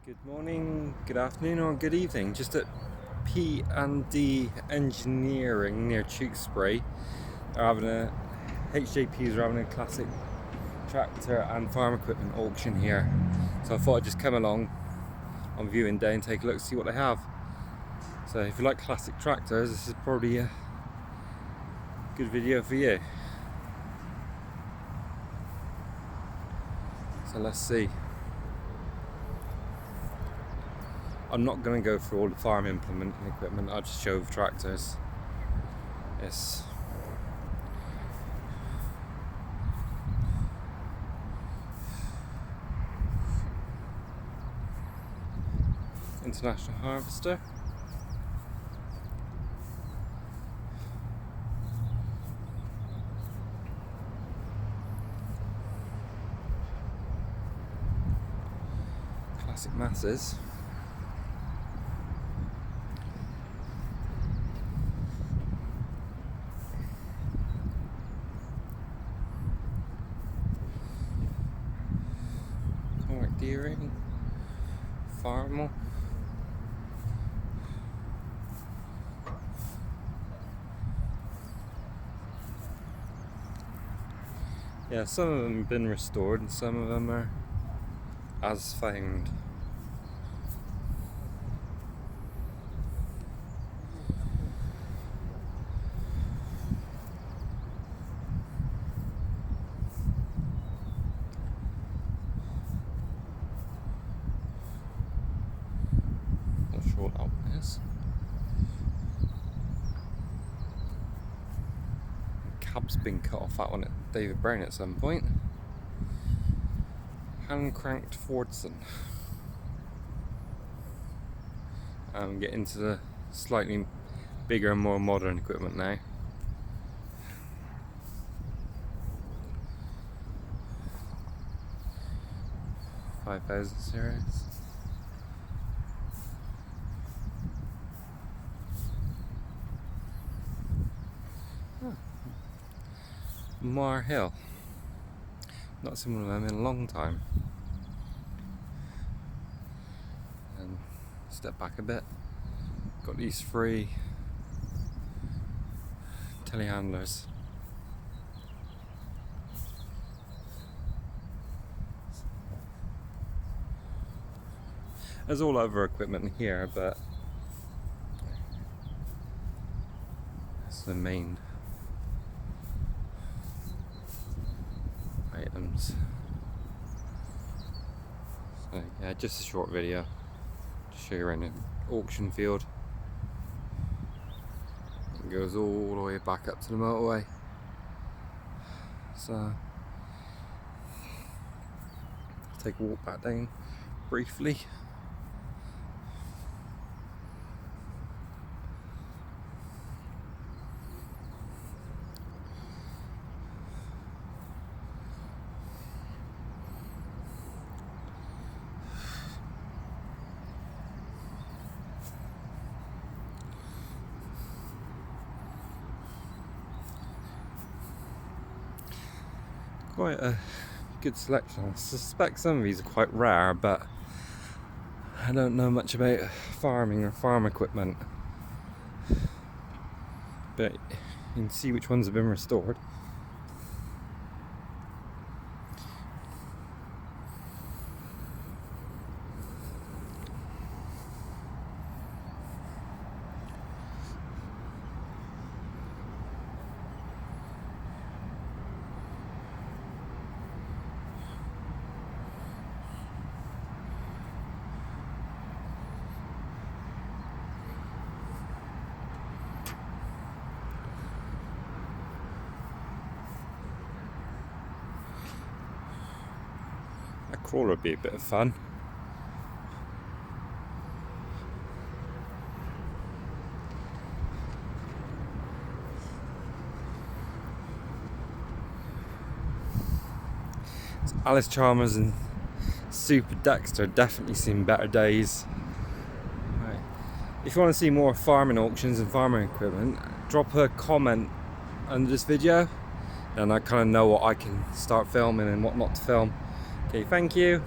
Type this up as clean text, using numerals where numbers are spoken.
Good morning, good afternoon or good evening. Just at P&D Engineering near Tewkesbury. They're having HJPs are having a classic tractor and farm equipment auction here. So I thought I'd just come along on viewing day and take a look, see what they have. So if you like classic tractors, this is probably a good video for you. So let's see. I'm not going to go through all the farm implement and equipment, I'll just show the tractors. Yes. International harvester. Classic Masses. Deere, Farmall. Yeah, some of them have been restored and some of them are as found. Not sure what that one is. Cab's been cut off that one at David Brown at some point. Hand cranked Fordson. Get into the slightly bigger and more modern equipment now. $5,000 series. Muir-Hill. Not seen one of them in a long time. And step back a bit. Got these three telehandlers. There's all other equipment here, but that's the main items. So yeah, just a short video to show you around an auction field. It goes all the way back up to the motorway. So I'll take a walk back down briefly. Quite a good selection. I suspect some of these are quite rare, but I don't know much about farming or farm equipment. But you can see which ones have been restored. A crawler would be a bit of fun. So Alice Chalmers and Super Dexter definitely seen better days. Right. If you want to see more farming auctions and farming equipment, drop a comment under this video, then I kind of know what I can start filming and what not to film. Okay, thank you.